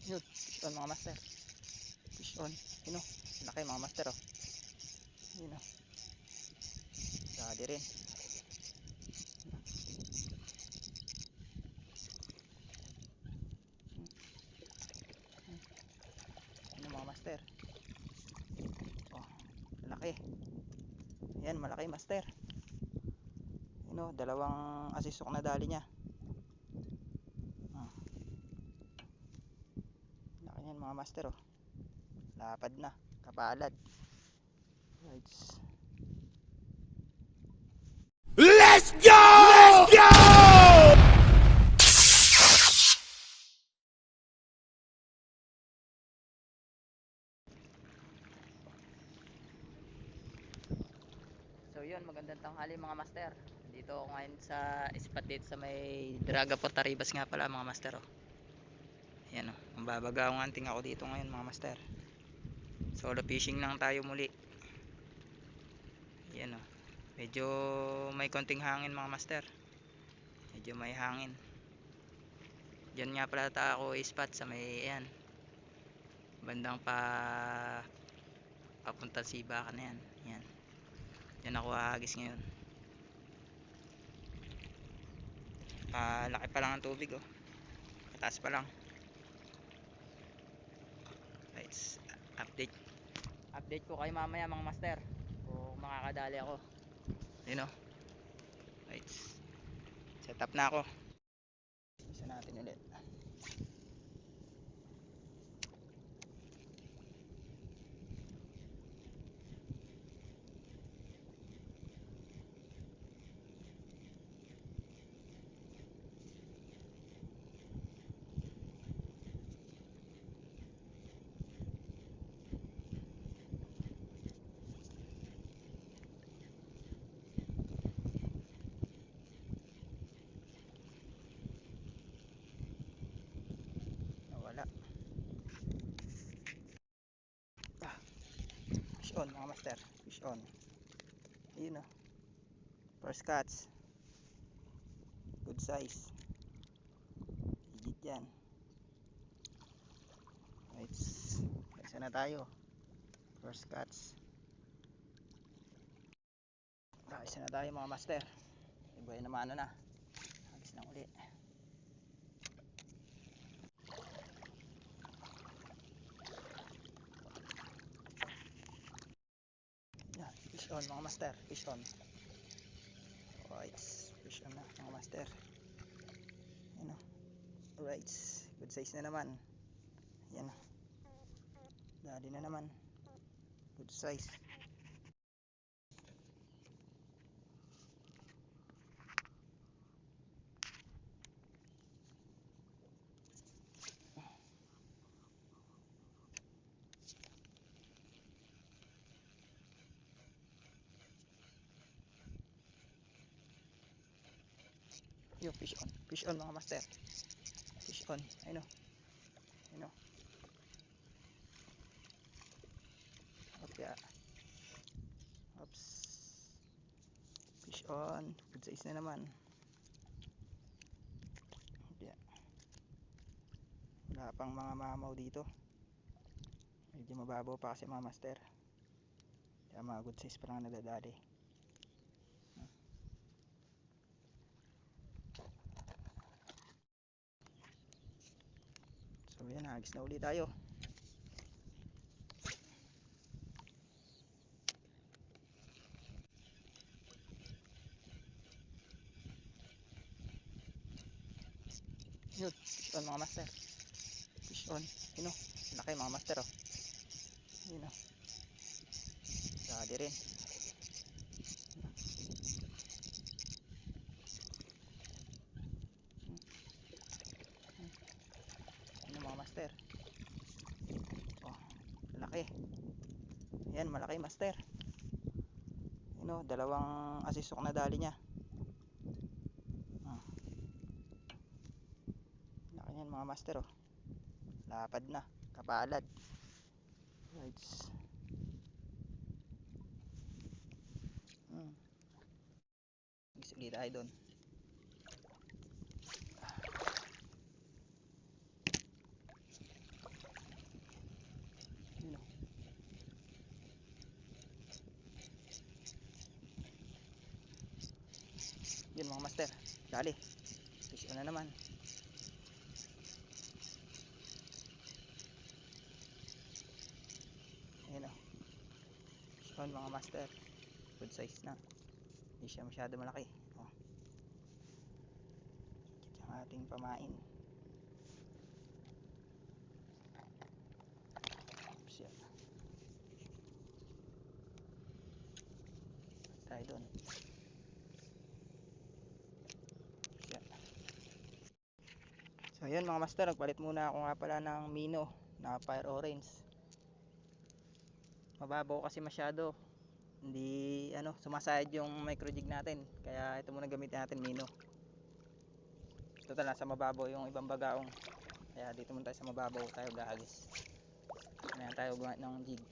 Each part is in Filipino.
Yun, fish on mga master. Fish on. Yun o, laki mga master o. Yun o, dali rin. Yun mga master. Oh, laki. Yan, malaki master. Yun o, dalawang asisok na dali niya. Laki yan mga master o. Lapad na, kapalad. Right. Let's go! Let's go! So yun, magandang tanghali mga master. Dito ako ngayon sa spot dito sa may Draga Portaribas nga pala mga master oh. Yan oh, mababagaw ang anting ako dito ngayon mga master. Solo fishing lang tayo muli. Yan oh. Medyo may konting hangin mga master. Medyo may hangin. Diyan nga pala ako spot sa may yan. Bandang papunta Sibakan na yan. Yan. Yan ako ahagis ngayon. Laki pa lang ang tubig oh. Mataas pa lang. Right. Update ko kayo mamaya mga master kung makakadali ako. You know. Right. Set up na ako. Isa natin ulit. Nawala. Fish on mga master. Fish on. Ayun oh. First catch. Good size. Higit yan. Right. Isa na tayo. First catch. Isa na tayo mga master. Iba yun naman na. Hagis na uli. Yan. Fish on mga master. Fish on. Right. Fish on na mga master. Yan o. Right. Good size na naman. Yan o. Dali na naman. Good size. Yo, fish on. Fish on mga master. Fish on. Ayun o. Ayun o. Okay. Oops. Fish on. Good size na naman. Yeah. Wala pang mga mamaw dito. Medyo mababaw pa kasi mga master. Kaya mga good size pa lang nadadali. So yan, hagis na uli tayo. Yun, fish on mga master. Fish on. Yun o, laki mga master o. Yun o. Dali rin. Yun mga master. Oh, laki. Yan, malaki master. Yun o, dalawang asisok na dali niya. Laki yan mga master o. Lapad na, kapalad. Right. Sige tayo doon. master. Dali. Fish on na naman. Ayan o. Fish on mga master. Good size na. Hindi siya masyado malaki. O. Ang ating pamain. Oops, yan. Tayo doon. Yan. So yun mga master, nagpalit muna ako nga pala ng Mino na Fire Orange. Mababaw kasi masyado. Hindi sumasayad yung micro jig natin. Kaya ito muna gamitin natin, Mino. Total nasa mababaw yung ibang bagaong. Kaya dito muna tayo sa mababaw tayo gahagis. Kaya tayo gumamit ng jig.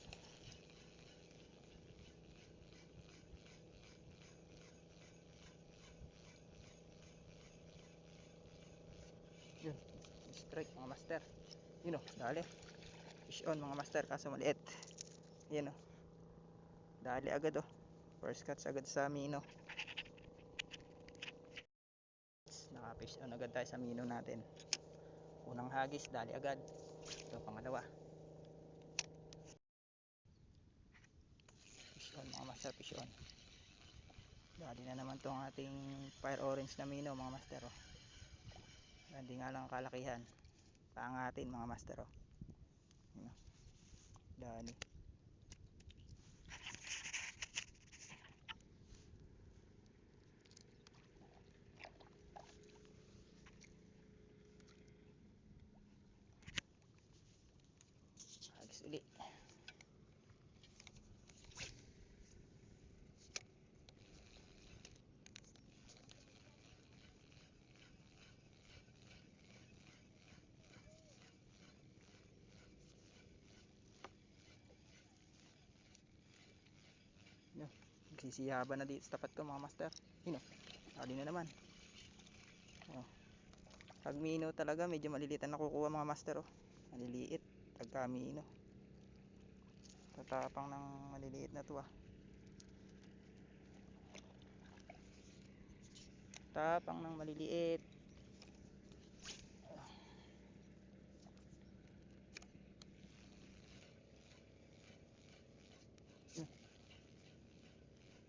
Yun, strike mga master. Yun o, dali. Fish on mga master, kaso maliit. Yun o, dali agad o. First catch agad sa Mino. Naka fish on agad tayo sa Mino natin. Unang hagis, dali agad. Ito pangalawa. Fish on mga master, fish on. Dali na naman tong ating Fire Orange na Mino mga master o. Hindi nga lang kalakihan. Paangatin mga master o. Yun o, dali. Hagis uli. Nagsisiyaban na dito sa tapat ko mga master. Yun o, dali na naman o. Pag Mino talaga medyo maliliit ang nakukuha mga master o. Maliliit pagka Mino. Tatapang ng maliliit na to ah. Tapang ng maliliit.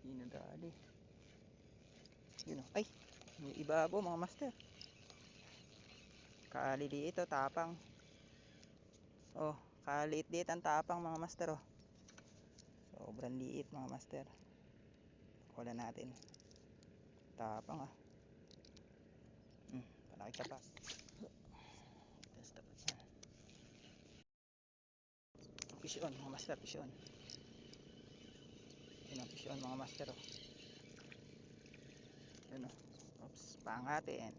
Mino dali. Yun o, ay may ibabaw mga master. Kaliliit o, tapang. Oh, kaliit-liit ang tapang mga master oh. Sobrang liit mga master. Wala natin. Tapang ah. Palaki ka pa. Fish on mga master, fish on. Yun ang fish on mga master oh. Yun oh. Oops, pangatin.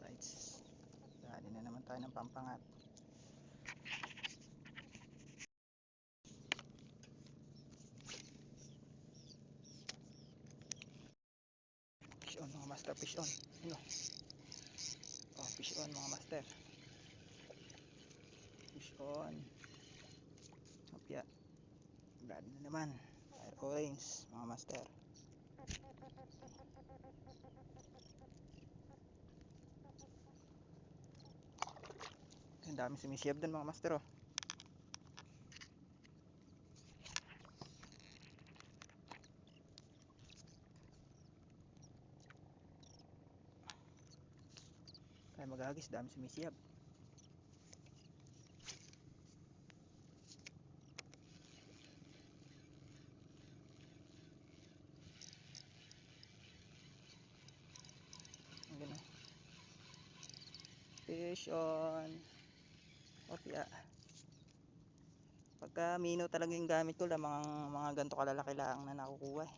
Right. Dali na naman tayo ng pampangat. Fish on mga master, fish on. Yun oh. Oh, fish on mga master. Fish on. Hopya. Dali na naman. Fire Orange mga master. Ang dami sumisiyab dun mga master oh. Kaya maghagis, dami sumisiyab. Ganun. Fish on. Opya. Pagka Mino talaga yung gamit ko lang, mga ganito kalalaki lang na nakukuha eh.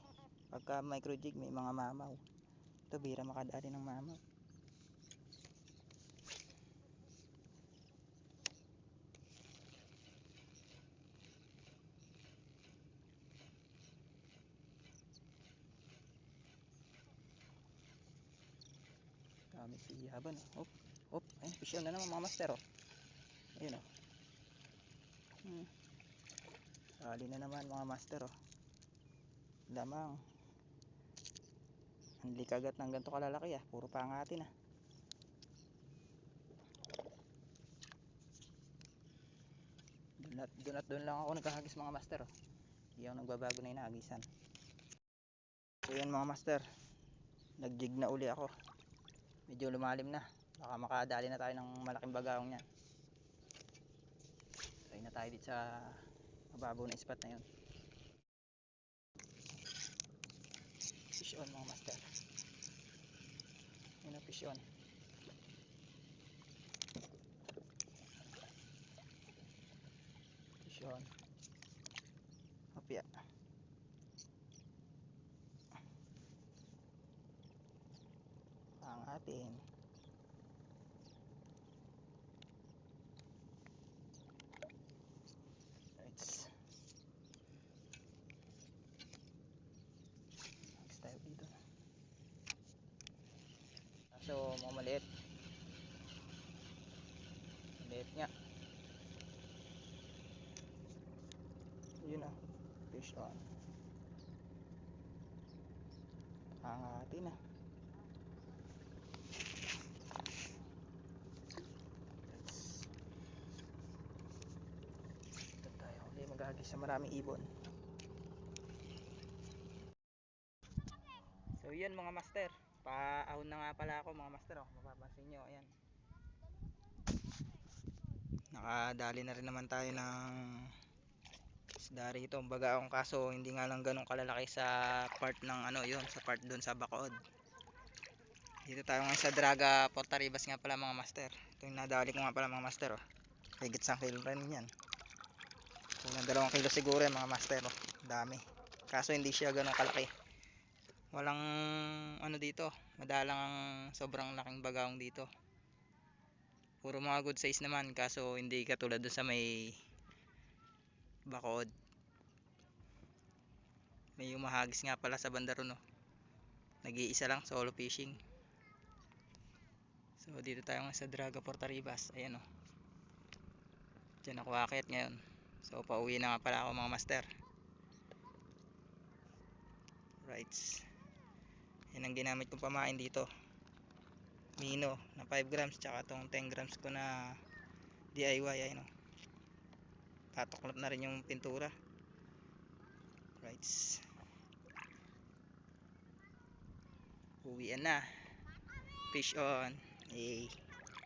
Pagka micro jig may mga mamaw. Ito bira makadali ng mamaw. Dami siyaban oh. Hop, ayun, fish on na naman mga master oh. Ayun oh. Dali na naman mga master oh. Lamang. Hindi kagat ng ganito kalalaki ah. Puro pangatin ah. Doon lang ako nagkahagis mga master oh. Hindi ako nagbabago na inahagisan. So yan mga master, nag-jig na uli ako. Medyo lumalim na. Baka makadali na tayo ng malaking bagaong yan. Try na tayo dito sa mababaw na spot na yun. Fish on mga master. Yun ang fish on. Fish on. Hopya. Ang atin. Next tayo dito. So mga maliit. Maliit nga. Yun ah. Fish on. Ang atin ah. Dito tayo uli maghagis sa maraming ibon. So yun mga master, paahon na nga pala ako mga master oh. Mapapansin nyo, ayan. Nakadali na rin naman tayo ng isda rito, bagaong, kaso hindi nga lang ganun kalalaki sa part ng ano yun, sa part dun sa Bacood. Dito tayo ngayon sa Draga Porta Ribas nga pala mga master. Ito yung nadali ko nga pala mga master oh. Higit 1 kilo rin yan. Kulang 2 kilo siguro yan mga master oh. Dami. Kaso hindi siya ganun kalaki. Walang ano dito, madalang ang sobrang laking bagaong dito. Puro mga good size naman, kaso hindi katulad doon sa may Bacood. May umahagis nga pala sa banda ron, no. Nag-iisa lang, solo fishing. So dito tayo nga sa Draga Porta Ribas. Ayan oh. Diyan ako akit ngayon. So pauwi na nga pala ako mga master. Right. Yan ang ginamit kong pamain dito. Mino na 5 grams, tsaka tong 10 grams ko na DIY. Ayun oh. Tatuklap na rin yung pintura. Right. Uwian na. Fish on. Hey.